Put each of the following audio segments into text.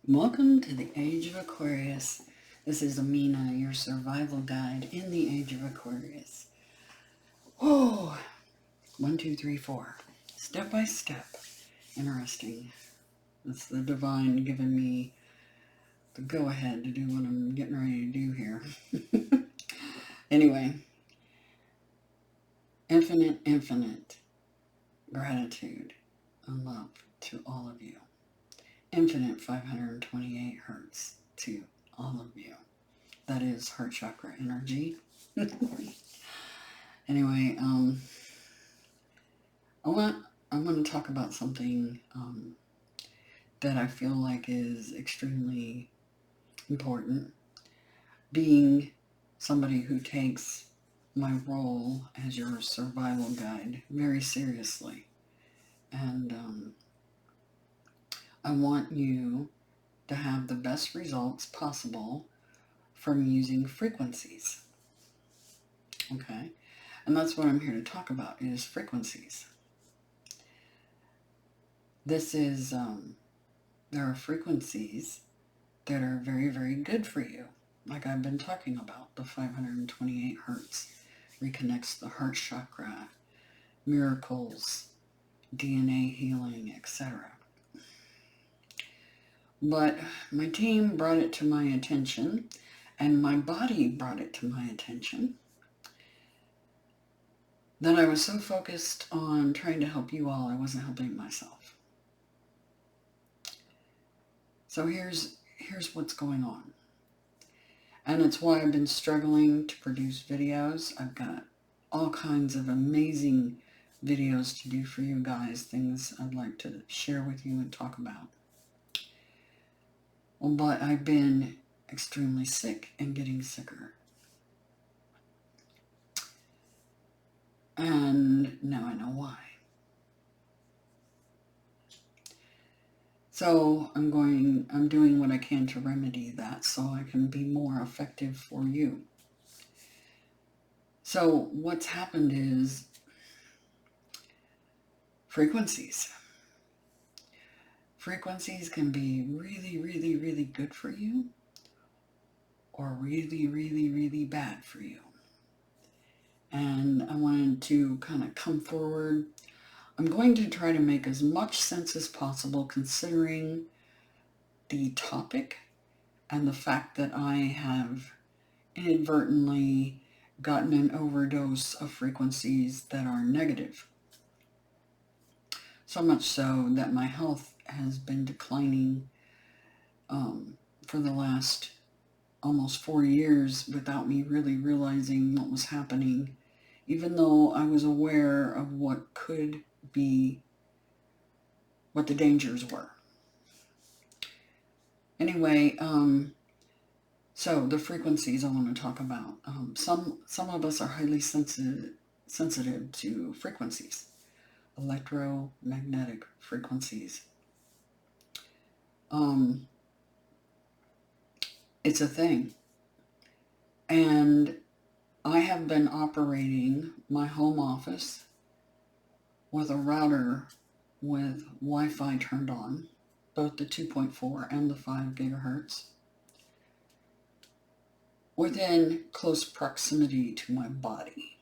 Welcome to the Age of Aquarius. This is Amina, your survival guide in the Age of Aquarius. Oh, 1, 2, 3, 4. Step by step. Interesting. That's the divine giving me the go-ahead to do what I'm getting ready to do here. Anyway, infinite gratitude and love to all of you. Infinite 528 hertz to all of you. That is heart chakra energy. Anyway, I want to talk about something that I feel like is extremely important. Being somebody who takes my role as your survival guide very seriously. And I want you to have the best results possible from using frequencies. Okay? And that's what I'm here to talk about, is frequencies. This is, there are frequencies that are very, very good for you. Like I've been talking about, the 528 hertz reconnects the heart chakra, miracles, DNA healing, etc. But my team brought it to my attention, and my body brought it to my attention, that I was so focused on trying to help you all, I wasn't helping myself. So here's what's going on. And it's why I've been struggling to produce videos. I've got all kinds of amazing videos to do for you guys, things I'd like to share with you and talk about. But I've been extremely sick and getting sicker. And now I know why. So I'm doing what I can to remedy that so I can be more effective for you. So what's happened is frequencies. Frequencies can be really, really, really good for you, or really, really, really bad for you. And I wanted to kind of come forward. I'm going to try to make as much sense as possible considering the topic and the fact that I have inadvertently gotten an overdose of frequencies that are negative. So much so that my health has been declining for the last almost 4 years without me really realizing what was happening, even though I was aware of what could be, what the dangers were. Anyway, so the frequencies I want to talk about. Some of us are highly sensitive to frequencies, electromagnetic frequencies. It's a thing. And I have been operating my home office with a router with Wi-Fi turned on, both the 2.4 and the 5 gigahertz, within close proximity to my body,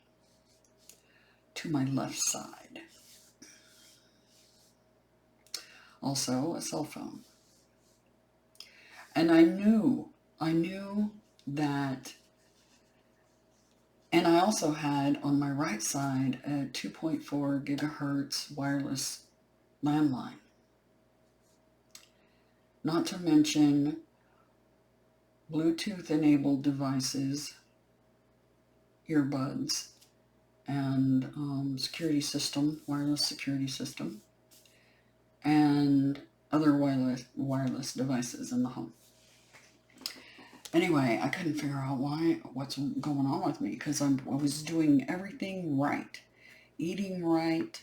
to my left side. Also a cell phone. And I knew that, and I also had on my right side a 2.4 gigahertz wireless landline. Not to mention Bluetooth-enabled devices, earbuds, and security system, wireless security system, and other wireless devices in the home. Anyway, I couldn't figure out what's going on with me, because I was doing everything right, eating right,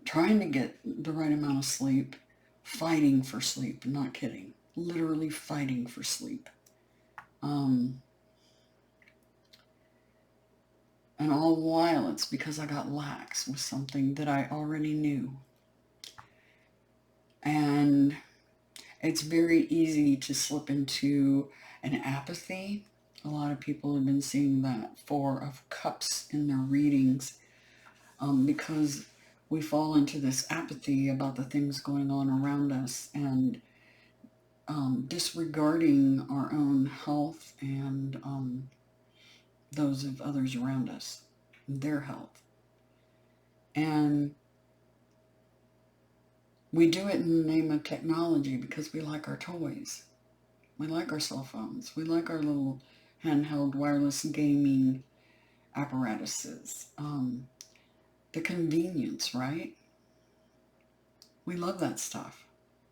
trying to get the right amount of sleep, fighting for sleep, not kidding, literally fighting for sleep. And all the while it's because I got lax with something that I already knew. And it's very easy to slip into an apathy. A lot of people have been seeing that Four of Cups in their readings, because we fall into this apathy about the things going on around us, and disregarding our own health and those of others around us, their health. And we do it in the name of technology because we like our toys. We like our cell phones. We like our little handheld wireless gaming apparatuses. The convenience, right? We love that stuff.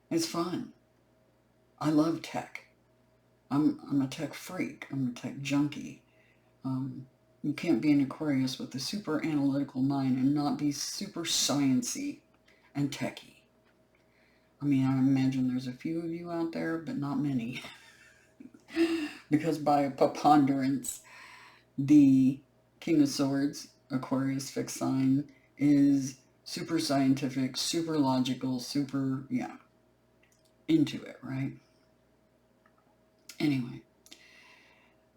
It's fun. I love tech. I'm a tech freak. I'm a tech junkie. You can't be an Aquarius with a super analytical mind and not be super sciencey and techy. I mean, I imagine there's a few of you out there, but not many. Because by preponderance, the King of Swords, Aquarius fixed sign, is super scientific, super logical, super, into it, right? Anyway,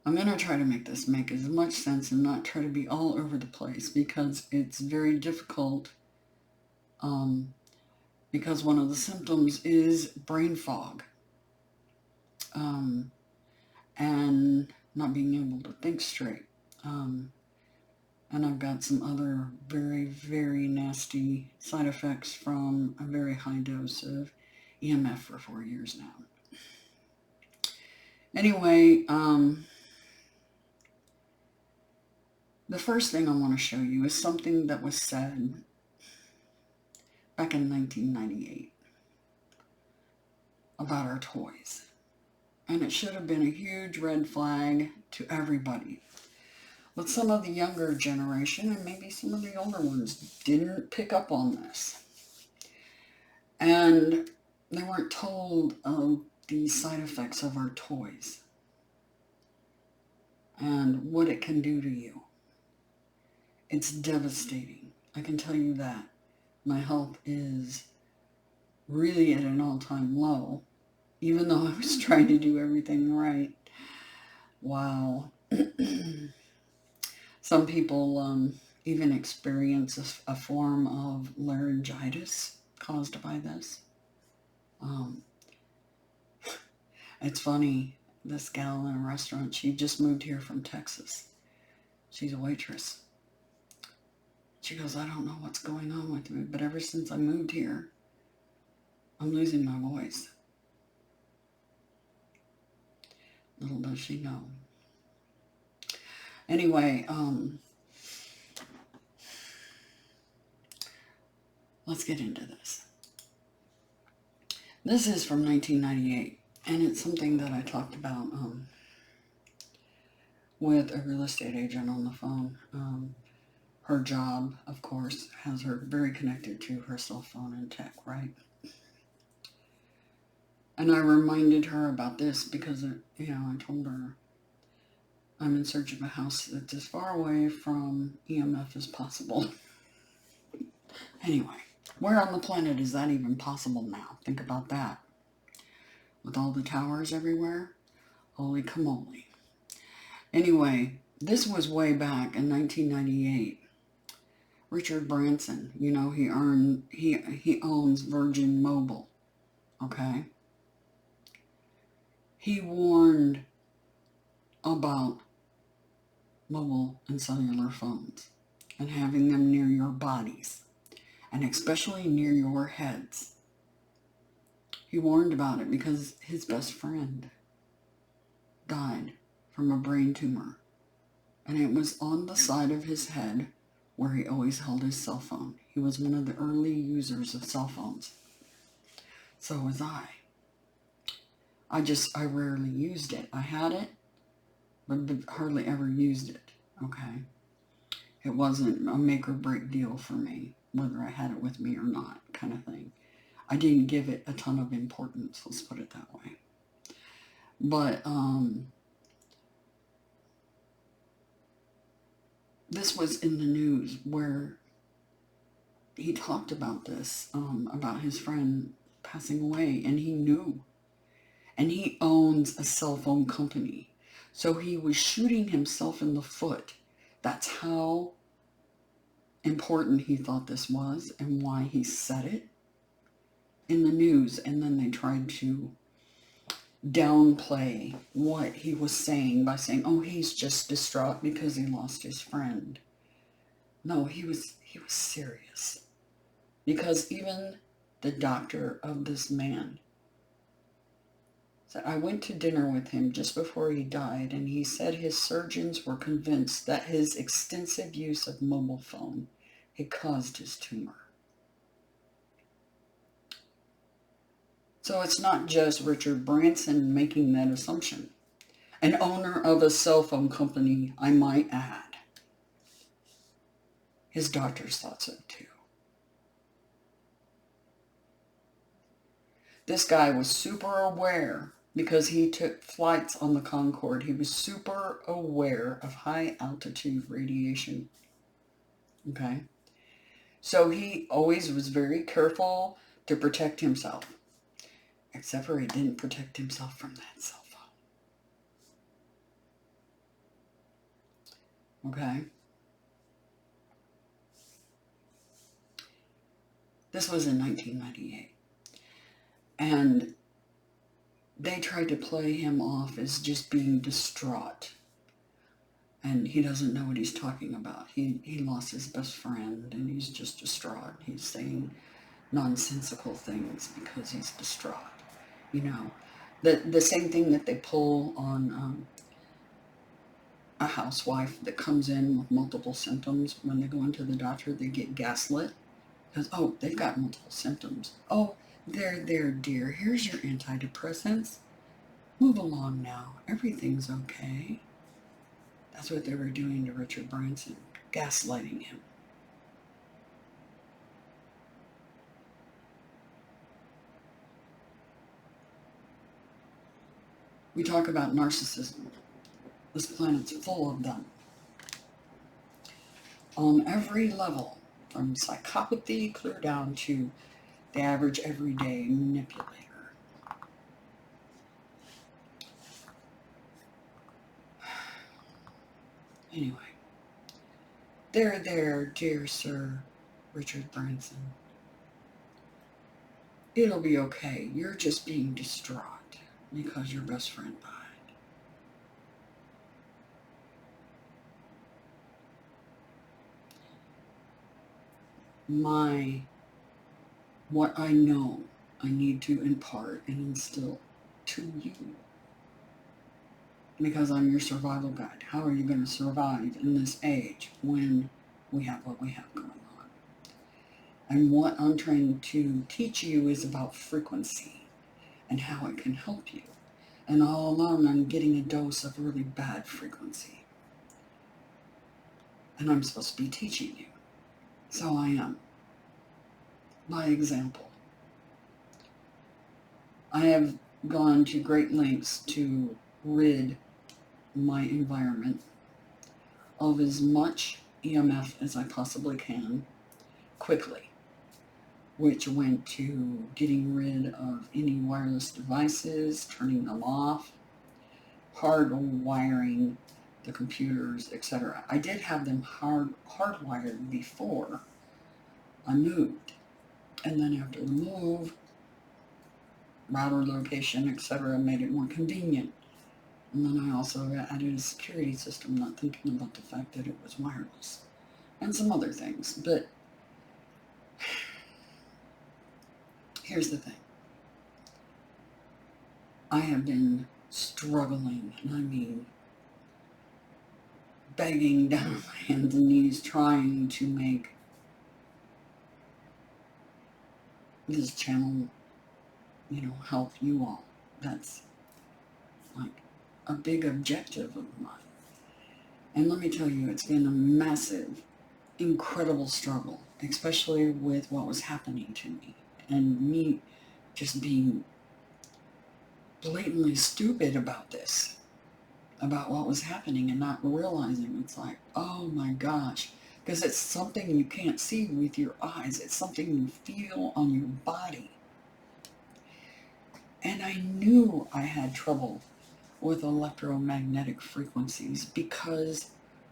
I'm going to try to make this make as much sense and not try to be all over the place, because it's very difficult, because one of the symptoms is brain fog, and not being able to think straight. And I've got some other very, very nasty side effects from a very high dose of EMF for 4 years now. Anyway, the first thing I want to show you is something that was said back in 1998 about our toys. And it should have been a huge red flag to everybody. But some of the younger generation, and maybe some of the older ones, didn't pick up on this. And they weren't told of the side effects of our toys and what it can do to you. It's devastating. I can tell you that. My health is really at an all-time low, even though I was trying to do everything right. Wow. Some people even experience a form of laryngitis caused by this. It's funny, this gal in a restaurant, she just moved here from Texas. She's a waitress. She goes, I don't know what's going on with me, but ever since I moved here, I'm losing my voice. Little does she know. Anyway, let's get into this. This is from 1998, and it's something that I talked about with a real estate agent on the phone. Her job, of course, has her very connected to her cell phone and tech, right? And I reminded her about this because, I told her I'm in search of a house that's as far away from EMF as possible. Anyway, where on the planet is that even possible now? Think about that. With all the towers everywhere? Holy camole. Anyway, this was way back in 1998. Richard Branson, he owns Virgin Mobile, okay? He warned about mobile and cellular phones and having them near your bodies, and especially near your heads. He warned about it because his best friend died from a brain tumor, and it was on the side of his head where he always held his cell phone. He was one of the early users of cell phones. So was I. I rarely used it. I had it, but hardly ever used it, okay? It wasn't a make or break deal for me, whether I had it with me or not, kind of thing. I didn't give it a ton of importance, let's put it that way. But, this was in the news where he talked about this, about his friend passing away, and he knew. And he owns a cell phone company. So he was shooting himself in the foot. That's how important he thought this was and why he said it in the news. And then they tried to downplay what he was saying by saying, oh, he's just distraught because he lost his friend. No, he was serious. Because even the doctor of this man said, I went to dinner with him just before he died, and he said his surgeons were convinced that his extensive use of mobile phone had caused his tumor. So it's not just Richard Branson making that assumption. An owner of a cell phone company, I might add. His doctors thought so too. This guy was super aware because he took flights on the Concorde. He was super aware of high altitude radiation. Okay? So he always was very careful to protect himself. Except for he didn't protect himself from that cell phone. Okay? This was in 1998. And they tried to play him off as just being distraught. And he doesn't know what he's talking about. He lost his best friend and he's just distraught. He's saying nonsensical things because he's distraught. You know, the same thing that they pull on a housewife that comes in with multiple symptoms. When they go into the doctor, they get gaslit. Because, oh, they've got multiple symptoms. Oh, there, dear. Here's your antidepressants. Move along now. Everything's okay. That's what they were doing to Richard Branson. Gaslighting him. We talk about narcissism. This planet's full of them. On every level. From psychopathy clear down to the average everyday manipulator. Anyway, there, dear Sir Richard Branson. It'll be okay. You're just being distraught because your best friend died. What I know, I need to impart and instill to you. Because I'm your survival guide. How are you going to survive in this age when we have what we have going on? And what I'm trying to teach you is about frequency and how it can help you. And all along, I'm getting a dose of really bad frequency. And I'm supposed to be teaching you. So I am. By example. I have gone to great lengths to rid my environment of as much EMF as I possibly can quickly, which went to getting rid of any wireless devices, turning them off, hardwiring the computers, etc. I did have them hardwired before I moved, and then after the move, router location, etc., made it more convenient. And then I also added a security system, not thinking about the fact that it was wireless. And some other things. But here's the thing. I have been struggling, and I mean begging down on my hands and knees, trying to make this channel, help you all. That's like a big objective of mine. And let me tell you, it's been a massive, incredible struggle, especially with what was happening to me and me just being blatantly stupid about this, about what was happening and not realizing. It's like, oh my gosh, because it's something you can't see with your eyes. It's something you feel on your body. And I knew I had trouble with electromagnetic frequencies because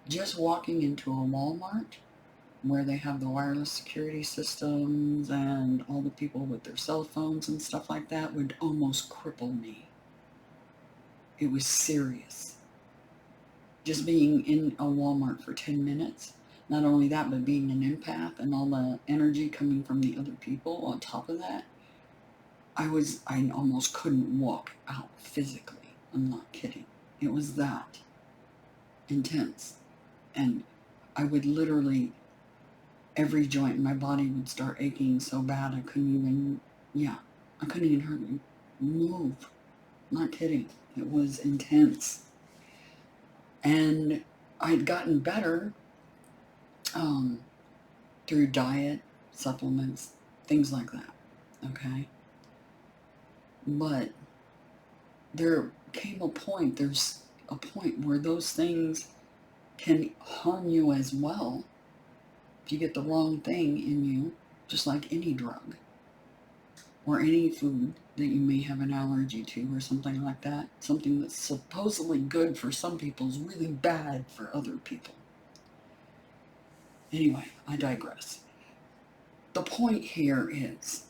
just walking into a Walmart where they have the wireless security systems and all the people with their cell phones and stuff like that would almost cripple me. It was serious. Just being in a Walmart for 10 minutes, not only that, but being an empath and all the energy coming from the other people on top of that, I almost couldn't walk out physically. I'm not kidding. It was that intense. And I would literally, every joint in my body would start aching so bad I couldn't even hardly move. Not kidding. It was intense. And I'd gotten better through diet, supplements, things like that. Okay? But there's a point where those things can harm you as well if you get the wrong thing in you, just like any drug or any food that you may have an allergy to or something like that. Something that's supposedly good for some people is really bad for other people. Anyway, I digress. The point here is,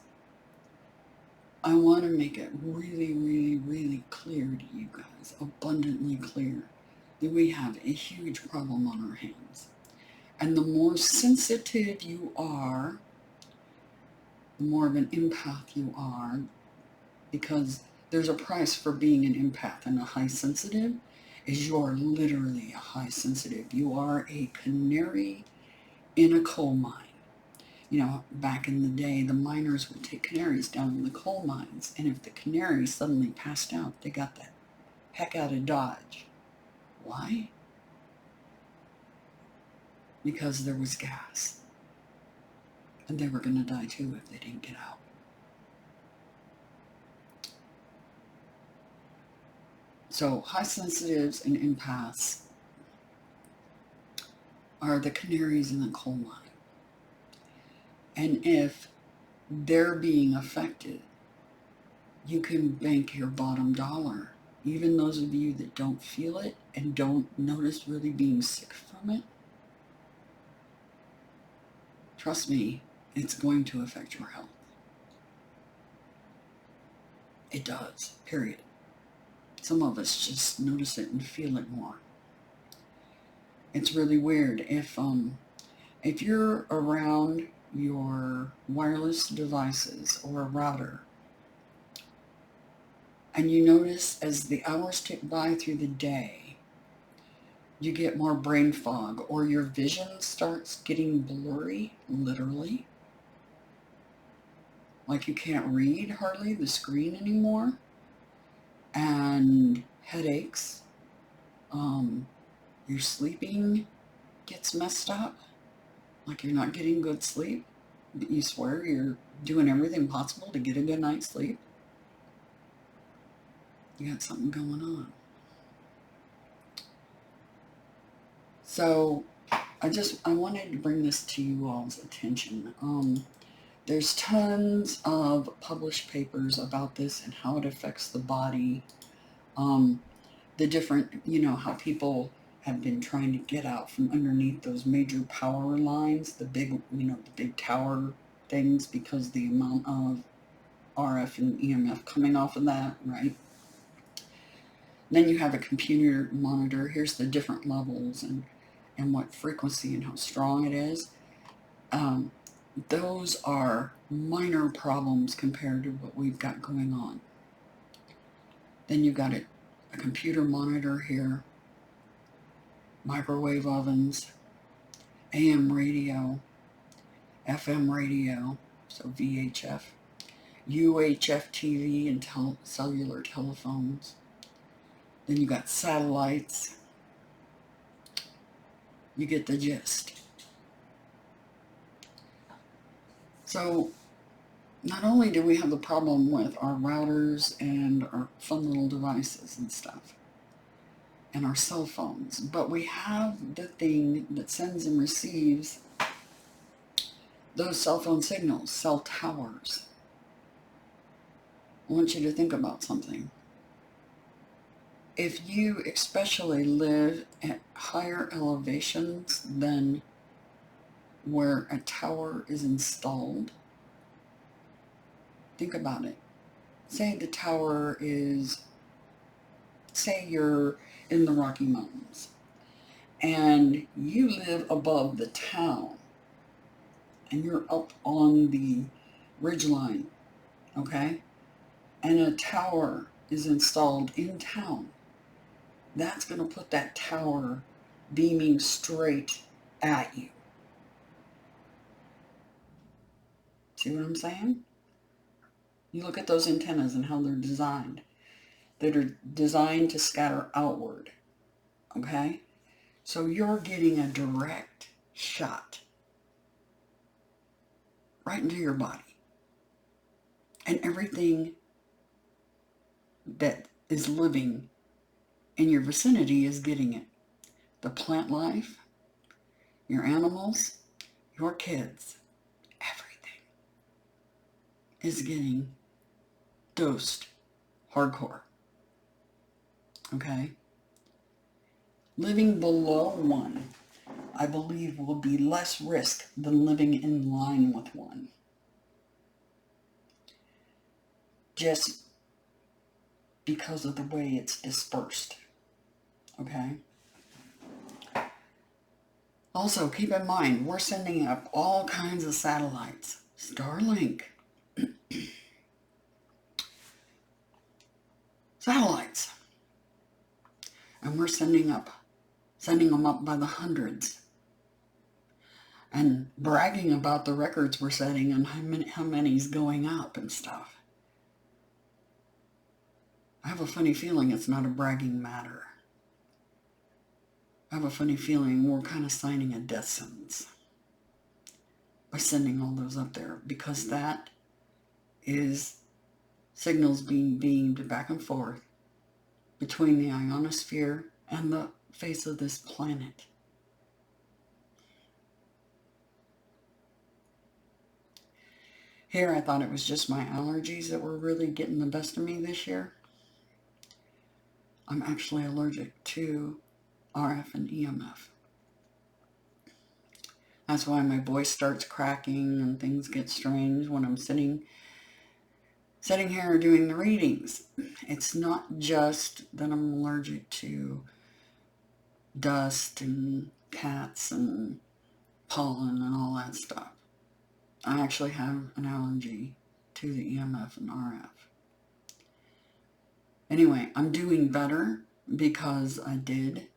I want to make it really, really, really clear to you guys, abundantly clear, that we have a huge problem on our hands. And the more sensitive you are, the more of an empath you are, because there's a price for being an empath, and a high sensitive is you are literally a high sensitive. You are a canary in a coal mine. You know, back in the day, the miners would take canaries down in the coal mines, and if the canary suddenly passed out, they got the heck out of Dodge. Why? Because there was gas. And they were going to die too if they didn't get out. So high sensitives and empaths are the canaries in the coal mine. And if they're being affected, you can bank your bottom dollar. Even those of you that don't feel it and don't notice really being sick from it, trust me, it's going to affect your health. It does, period. Some of us just notice it and feel it more. It's really weird. If you're around your wireless devices or a router, and you notice as the hours tick by through the day, you get more brain fog, or your vision starts getting blurry, literally. Like you can't read hardly the screen anymore, and headaches, your sleeping gets messed up, like you're not getting good sleep, but you swear you're doing everything possible to get a good night's sleep. You got something going on. So I wanted to bring this to you all's attention. There's tons of published papers about this and how it affects the body. The different, how people have been trying to get out from underneath those major power lines, the big, the big tower things, because the amount of RF and EMF coming off of that, right? Then you have a computer monitor. Here's the different levels and what frequency and how strong it is. Those are minor problems compared to what we've got going on. Then you've got a computer monitor here, microwave ovens, AM radio, FM radio, so VHF, UHF TV and cellular telephones. Then you got satellites. You get the gist. So not only do we have the problem with our routers and our fun little devices and stuff, and our cell phones, but we have the thing that sends and receives those cell phone signals, cell towers. I want you to think about something. If you especially live at higher elevations than where a tower is installed, think about it. Say the tower is, say you're in the Rocky Mountains and you live above the town and you're up on the ridgeline, okay? And a tower is installed in town. That's going to put that tower beaming straight at you. See what I'm saying? You look at those antennas and how they're designed. They're designed to scatter outward, okay? So you're getting a direct shot right into your body. And everything that is living in your vicinity is getting it. The plant life, your animals, your kids, everything is getting dosed hardcore. Okay? Living below 1, I believe, will be less risk than living in line with 1. Just because of the way it's dispersed. Okay? Also, keep in mind, we're sending up all kinds of satellites. Starlink. Satellites. And we're sending them up by the hundreds. And bragging about the records we're setting and how many's going up and stuff. I have a funny feeling it's not a bragging matter. I have a funny feeling we're kind of signing a death sentence by sending all those up there, because that is signals being beamed back and forth between the ionosphere and the face of this planet. Here I thought it was just my allergies that were really getting the best of me this year. I'm actually allergic to RF and EMF. That's why my voice starts cracking and things get strange when I'm sitting here doing the readings. It's not just that I'm allergic to dust and cats and pollen and all that stuff. I actually have an allergy to the EMF and RF. Anyway, I'm doing better because I did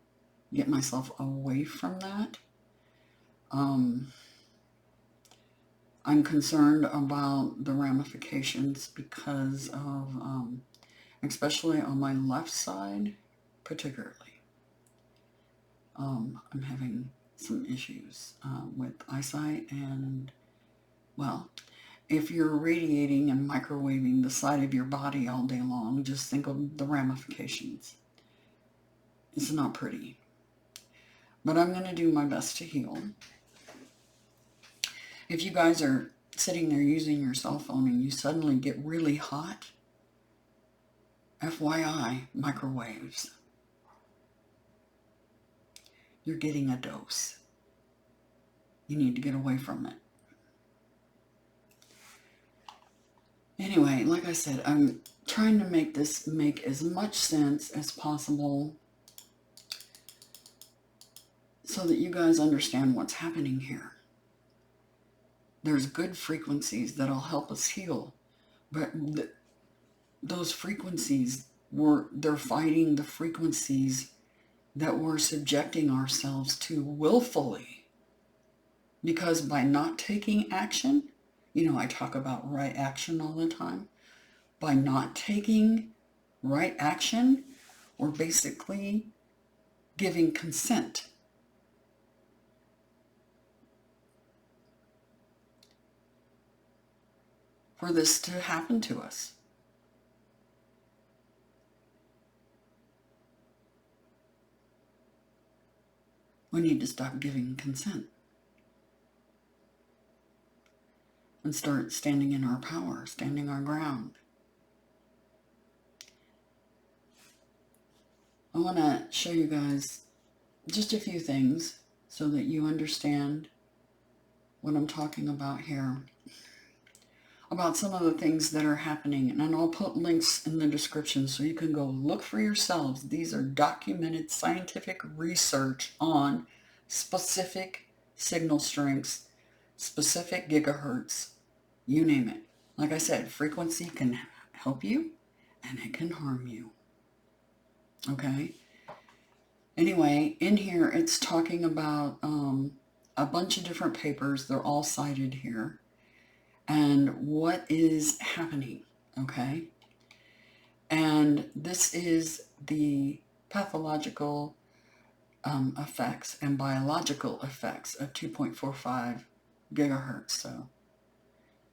get myself away from that. I'm concerned about the ramifications because of, especially on my left side, particularly. I'm having some issues with eyesight and, well, if you're radiating and microwaving the side of your body all day long, just think of the ramifications. It's not pretty. But I'm going to do my best to heal. If you guys are sitting there using your cell phone and you suddenly get really hot, FYI, microwaves. You're getting a dose. You need to get away from it. Anyway, like I said, I'm trying to make this make as much sense as possible so that you guys understand what's happening here. There's good frequencies that'll help us heal, but those frequencies, they're fighting the frequencies that we're subjecting ourselves to willfully. Because by not taking action, I talk about right action all the time. By not taking right action, we're basically giving consent. For this to happen to us. We need to stop giving consent and start standing in our power, standing our ground. I want to show you guys just a few things so that you understand what I'm talking about here, about some of the things that are happening. And I'll put links in the description so you can go look for yourselves. These are documented scientific research on specific signal strengths, specific gigahertz, you name it. Like I said, frequency can help you and it can harm you. Okay? Anyway, in here it's talking about a bunch of different papers. They're all cited here. And what is happening, okay? And this is the pathological effects and biological effects of 2.45 gigahertz, so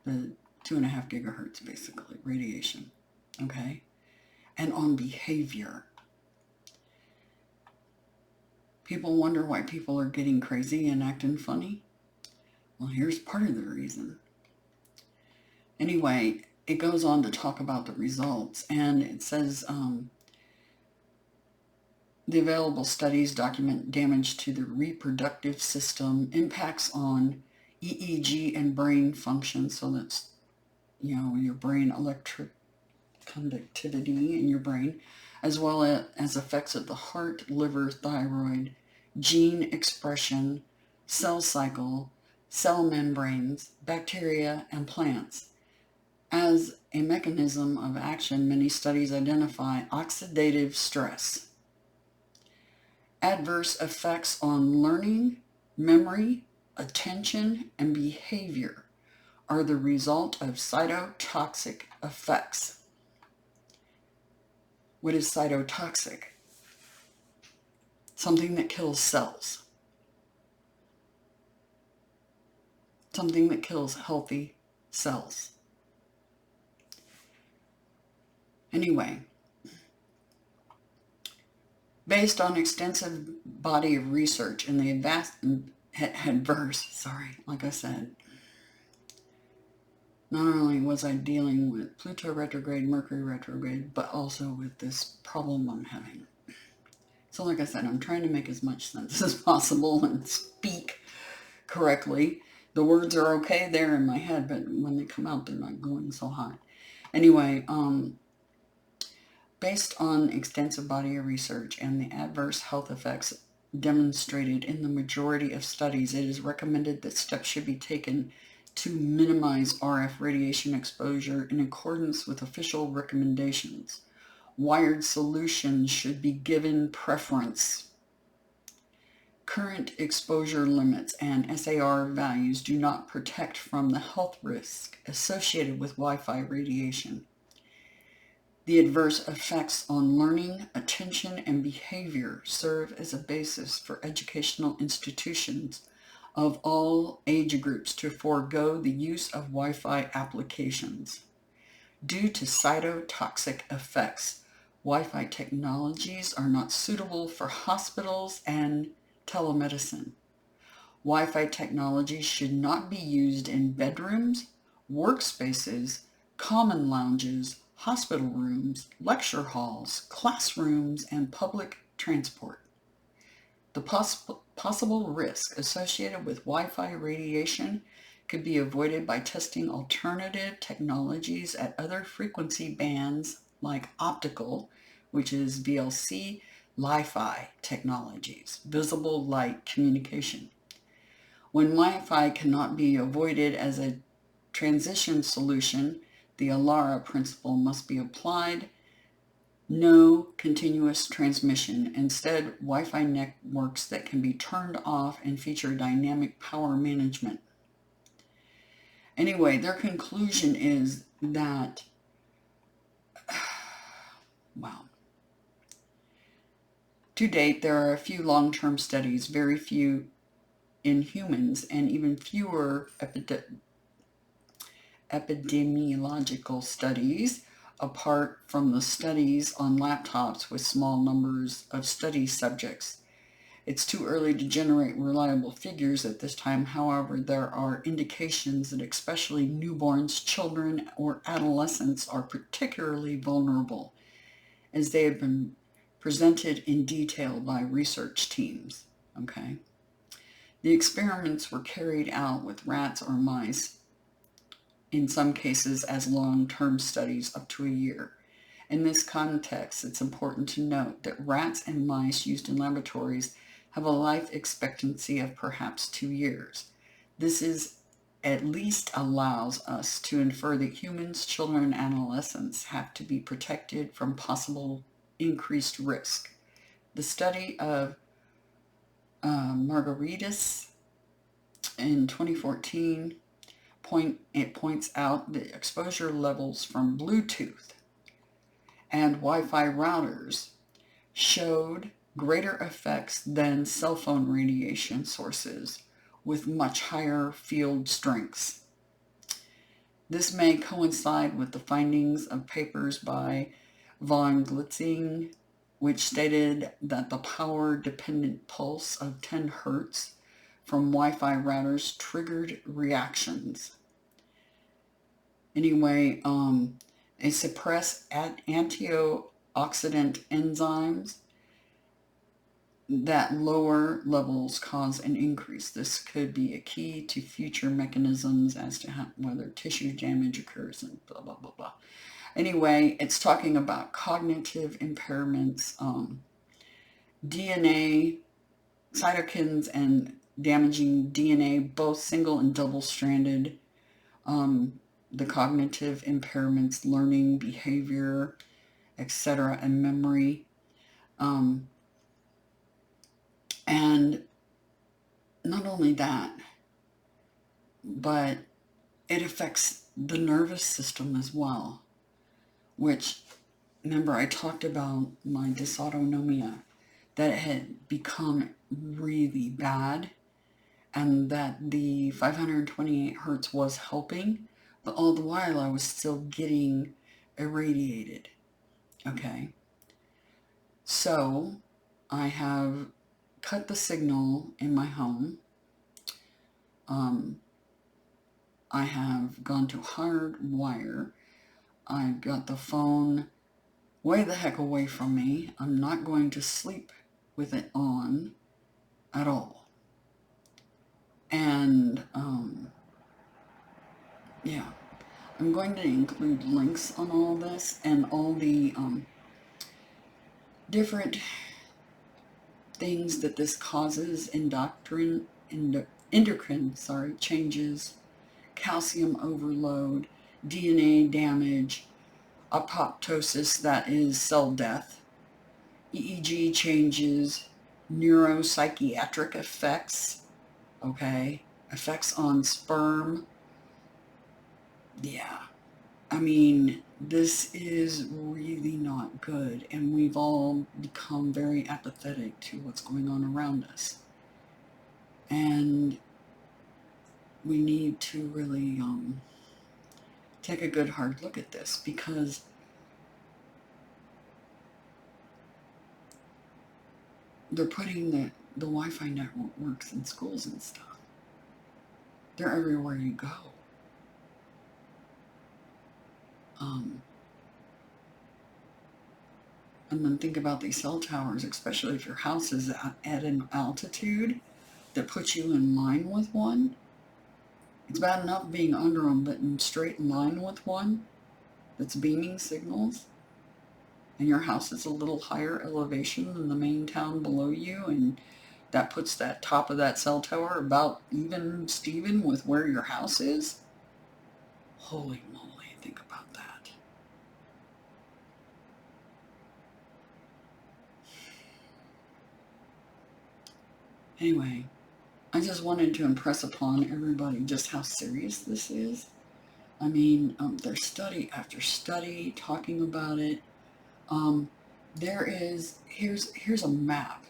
the 2.5 gigahertz basically, radiation, okay? And on behavior. People wonder why people are getting crazy and acting funny. Well, here's part of the reason. Anyway, it goes on to talk about the results, and it says the available studies document damage to the reproductive system, impacts on EEG and brain function, so that's, you know, your brain electric conductivity in your brain, as well as effects of the heart, liver, thyroid, gene expression, cell cycle, cell membranes, bacteria, and plants. As a mechanism of action, many studies identify oxidative stress. Adverse effects on learning, memory, attention, and behavior are the result of cytotoxic effects. What is cytotoxic? Something that kills cells. Something that kills healthy cells. Anyway, based on extensive body of research in the like I said, not only was I dealing with Pluto retrograde, Mercury retrograde, but also with this problem I'm having. So like I said, I'm trying to make as much sense as possible and speak correctly. The words are okay there in my head, but when they come out, they're not going so hot. Anyway, based on extensive body of research and the adverse health effects demonstrated in the majority of studies, it is recommended that steps should be taken to minimize RF radiation exposure in accordance with official recommendations. Wired solutions should be given preference. Current exposure limits and SAR values do not protect from the health risk associated with Wi-Fi radiation. The adverse effects on learning, attention, and behavior serve as a basis for educational institutions of all age groups to forego the use of Wi-Fi applications. Due to cytotoxic effects, Wi-Fi technologies are not suitable for hospitals and telemedicine. Wi-Fi technology should not be used in bedrooms, workspaces, common lounges, hospital rooms, lecture halls, classrooms, and public transport. The possible risk associated with Wi-Fi radiation could be avoided by testing alternative technologies at other frequency bands like optical, which is VLC, Li-Fi technologies, visible light communication. When Wi-Fi cannot be avoided as a transition solution, the ALARA principle must be applied. No continuous transmission. Instead, Wi-Fi networks that can be turned off and feature dynamic power management. Anyway, their conclusion is that, wow. To date, there are a few long-term studies, very few in humans, and even fewer epidemiological studies, apart from the studies on laptops with small numbers of study subjects. It's too early to generate reliable figures at this time. However, there are indications that especially newborns, children, or adolescents are particularly vulnerable, as they have been presented in detail by research teams. Okay. The experiments were carried out with rats or mice, in some cases as long-term studies up to a year. In this context, it's important to note that rats and mice used in laboratories have a life expectancy of perhaps 2 years. This is at least allows us to infer that humans, children, and adolescents have to be protected from possible increased risk. The study of Margaritas in 2014 points out the exposure levels from Bluetooth and Wi-Fi routers showed greater effects than cell phone radiation sources with much higher field strengths. This may coincide with the findings of papers by von Glitzing, which stated that the power-dependent pulse of 10 Hz from Wi-Fi routers triggered reactions. Anyway, they suppress antioxidant enzymes that lower levels cause an increase. This could be a key to future mechanisms as to whether tissue damage occurs and blah, blah, blah, blah. Anyway, it's talking about cognitive impairments, DNA, cytokines, and damaging DNA, both single and double-stranded, the cognitive impairments, learning, behavior, etc., and memory. And not only that, but it affects the nervous system as well, which, remember I talked about my dysautonomia, that it had become really bad, and that the 528 hertz was helping, but all the while I was still getting irradiated. Okay. So I have cut the signal in my home. I have gone to hard wire. I've got the phone way the heck away from me. I'm not going to sleep with it on at all. And, yeah, I'm going to include links on all this and all the different things that this causes, endocrine changes, calcium overload, DNA damage, apoptosis, that is cell death, EEG changes, neuropsychiatric effects, okay, effects on sperm. Yeah, I mean, this is really not good, and we've all become very apathetic to what's going on around us. And we need to really take a good hard look at this, because they're putting the Wi-Fi networks in schools and stuff. They're everywhere you go. And then think about these cell towers, especially if your house is at an altitude that puts you in line with one. It's bad enough being under them, but in straight line with one that's beaming signals, and your house is a little higher elevation than the main town below you, and that puts that top of that cell tower about even Steven with where your house is. Holy moly, think about that. Anyway, I just wanted to impress upon everybody just how serious this is. I mean, there's study after study talking about it. Here's a map.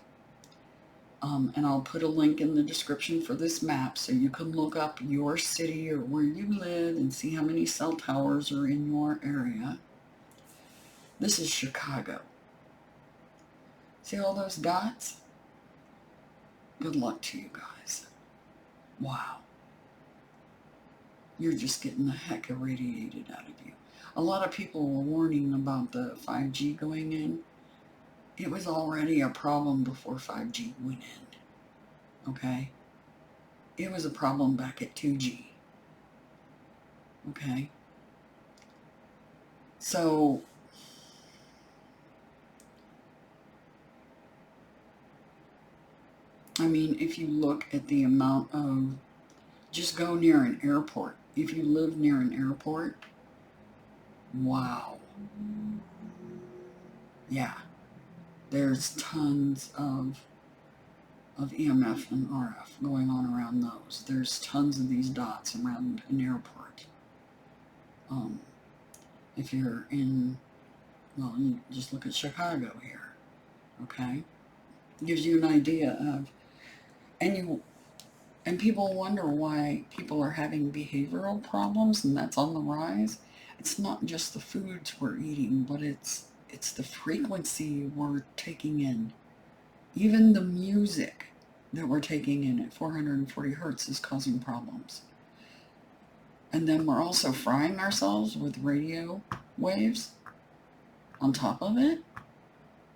And I'll put a link in the description for this map so you can look up your city or where you live and see how many cell towers are in your area. This is Chicago. See all those dots? Good luck to you guys. Wow. You're just getting the heck irradiated out of you. A lot of people were warning about the 5G going in, It was already a problem before 5G went in, okay? It was a problem back at 2G, okay? So, I mean, if you look at the amount of, just go near an airport. If you live near an airport, wow. Yeah, there's tons of EMF and RF going on around those. There's tons of these dots around an airport. If you're in, well, you just look at Chicago here, okay? Gives you an idea of, and people wonder why people are having behavioral problems, and that's on the rise. It's not just the foods we're eating, but it's the frequency we're taking in. Even the music that we're taking in at 440 hertz is causing problems. And then we're also frying ourselves with radio waves on top of it.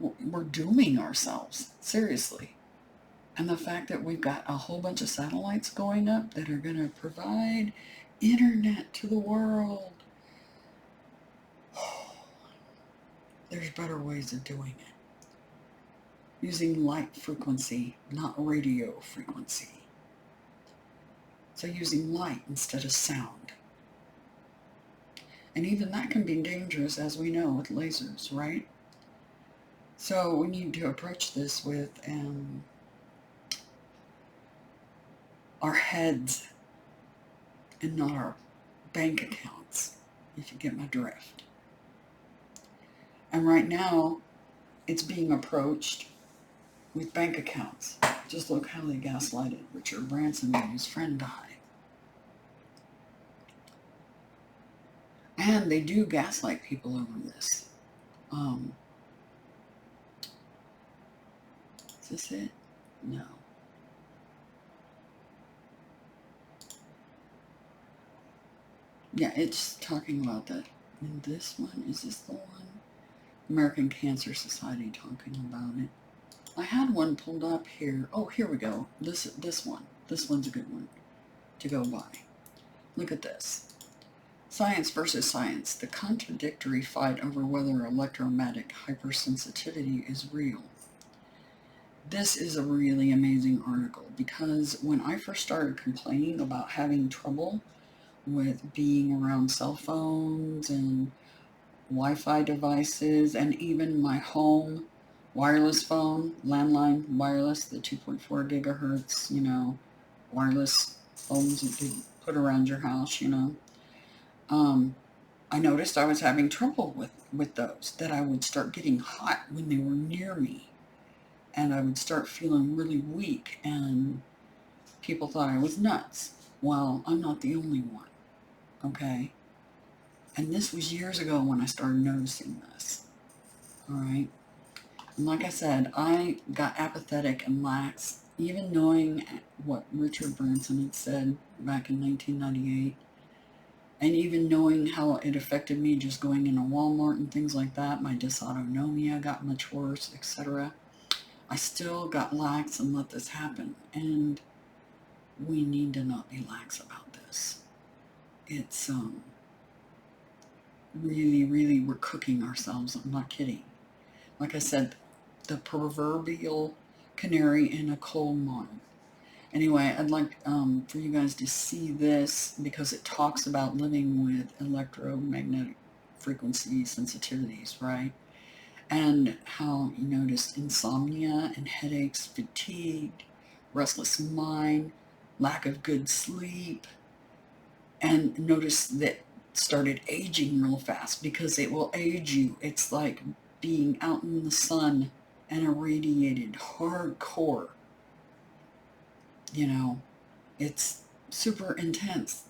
We're dooming ourselves, seriously. And the fact that we've got a whole bunch of satellites going up that are going to provide internet to the world. There's better ways of doing it. Using light frequency, not radio frequency. So using light instead of sound. And even that can be dangerous, as we know, with lasers, right? So we need to approach this with our heads and not our bank accounts, if you get my drift. And right now, it's being approached with bank accounts. Just look how they gaslighted Richard Branson when his friend died. And they do gaslight people over this. Is this it? No. Yeah, it's talking about that. And this one, is this the one? American Cancer Society talking about it. I had one pulled up here. Oh, here we go. This one. This one's a good one to go by. Look at this. Science versus science. The contradictory fight over whether electromagnetic hypersensitivity is real. This is a really amazing article because when I first started complaining about having trouble with being around cell phones and Wi-Fi devices and even my home wireless phone, landline wireless, the 2.4 gigahertz, wireless phones that you put around your house, I noticed I was having trouble with those, that I would start getting hot when they were near me, and I would start feeling really weak, and people thought I was nuts. Well, I'm not the only one, okay? And this was years ago when I started noticing this, all right? And like I said, I got apathetic and lax, even knowing what Richard Branson had said back in 1998, and even knowing how it affected me just going into Walmart and things like that. My dysautonomia got much worse, etc. I still got lax and let this happen, and we need to not be lax about this. It's really, really, we're cooking ourselves. I'm not kidding. Like I said, the proverbial canary in a coal mine. Anyway, I'd like for you guys to see this because it talks about living with electromagnetic frequency sensitivities, right? And how you noticed insomnia and headaches, fatigue, restless mind, lack of good sleep, and notice that started aging real fast because it will age you. It's like being out in the sun and irradiated hardcore. It's super intense,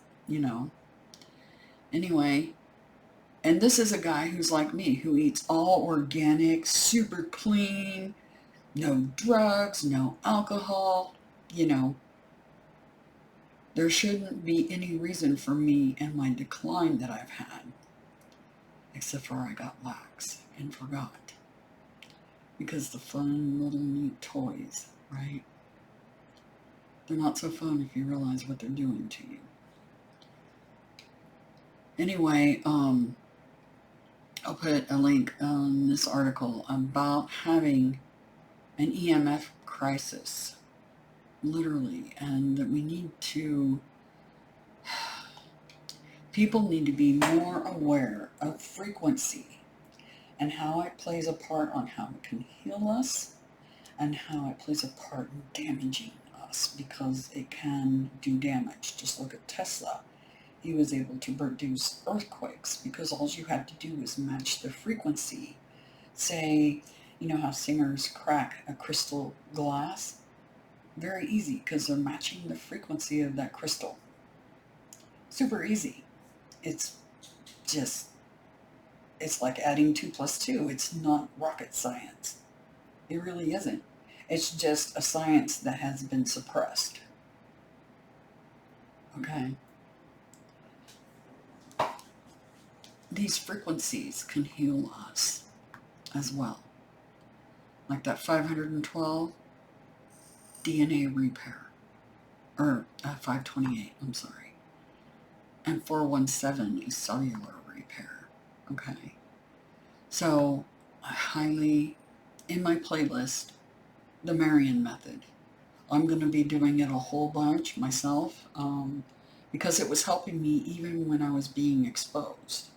Anyway, and this is a guy who's like me, who eats all organic, super clean, no drugs, no alcohol, There shouldn't be any reason for me and my decline that I've had, except for I got lax and forgot. because the fun little neat toys, right? They're not so fun if you realize what they're doing to you. Anyway, I'll put a link on this article about having an EMF crisis, literally, and that we need to, people need to be more aware of frequency and how it plays a part on how it can heal us and how it plays a part in damaging us, because it can do damage. Just look at Tesla. He was able to produce earthquakes because all you had to do was match the frequency. Say, you know how singers crack a crystal glass? Very easy, because they're matching the frequency of that crystal. Super easy. It's just, it's like adding 2 plus 2. It's not rocket science. It really isn't. It's just a science that has been suppressed. Okay? These frequencies can heal us as well. Like that 512, DNA repair. Or 528, I'm sorry. And 417 is cellular repair. Okay? So, I highly, in my playlist, the Marian method. I'm going to be doing it a whole bunch myself, because it was helping me even when I was being exposed.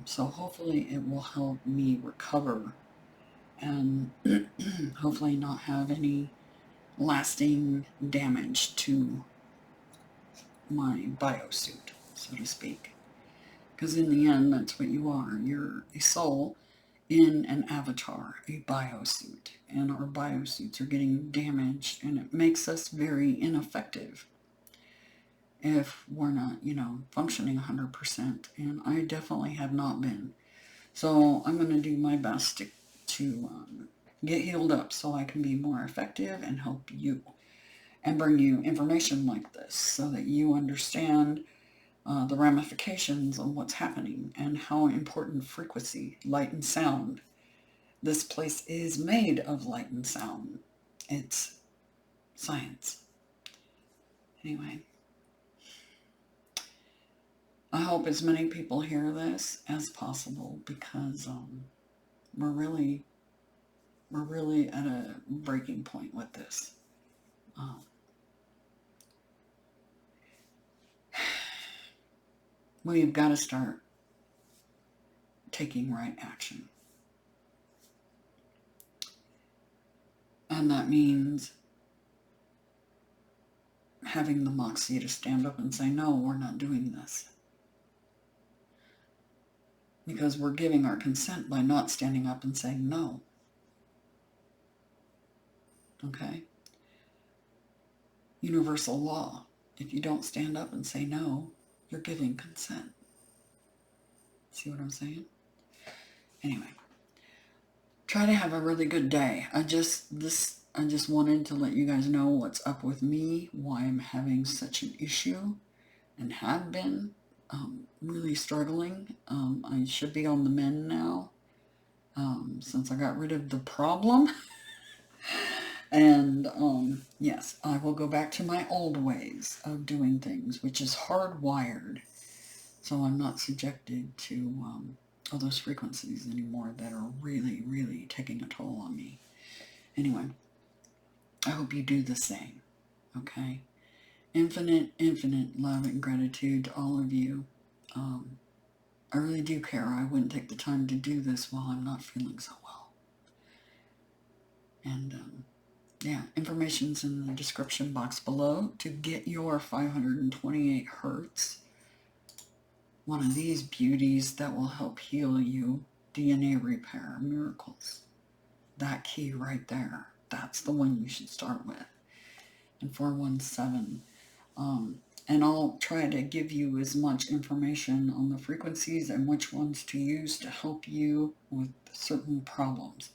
So hopefully it will help me recover and hopefully not have any lasting damage to my biosuit, so to speak. Because in the end, that's what you are. You're a soul in an avatar, a biosuit. And our biosuits are getting damaged, and it makes us very ineffective if we're not, functioning 100%. And I definitely have not been. So I'm going to do my best to get healed up so I can be more effective and help you and bring you information like this so that you understand the ramifications of what's happening and how important frequency, light and sound. This place is made of light and sound. It's science. Anyway, I hope as many people hear this as possible, because we're really at a breaking point with this. We've got to start taking right action. And that means having the moxie to stand up and say, no, we're not doing this. Because we're giving our consent by not standing up and saying no. Okay? Universal law. If you don't stand up and say no, you're giving consent. See what I'm saying? Anyway. Try to have a really good day. I just wanted to let you guys know what's up with me, why I'm having such an issue and have been really struggling. I should be on the mend now, since I got rid of the problem. And yes, I will go back to my old ways of doing things, which is hardwired. So I'm not subjected to all those frequencies anymore that are really, really taking a toll on me. Anyway, I hope you do the same, okay? Infinite, infinite love and gratitude to all of you. I really do care. I wouldn't take the time to do this while I'm not feeling so well. And, yeah, information's in the description box below to get your 528 hertz. One of these beauties that will help heal you. DNA repair, miracles. That key right there. That's the one you should start with. And 417. And I'll try to give you as much information on the frequencies and which ones to use to help you with certain problems.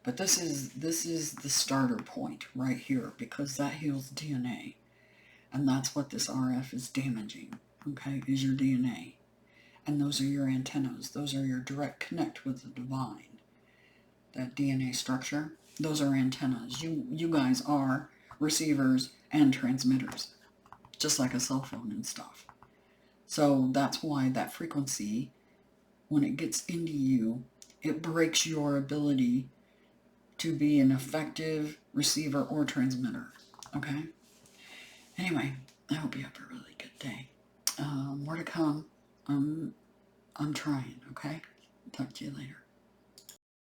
But this is the starter point right here, because that heals DNA. And that's what this RF is damaging, okay, is your DNA. And those are your antennas. Those are your direct connect with the divine. that DNA structure. Those are antennas. You guys are receivers and transmitters, just like a cell phone and stuff. So that's why that frequency, when it gets into you, it breaks your ability to be an effective receiver or transmitter. Okay? Anyway, I hope you have a really good day. More to come. I'm trying, okay? Talk to you later.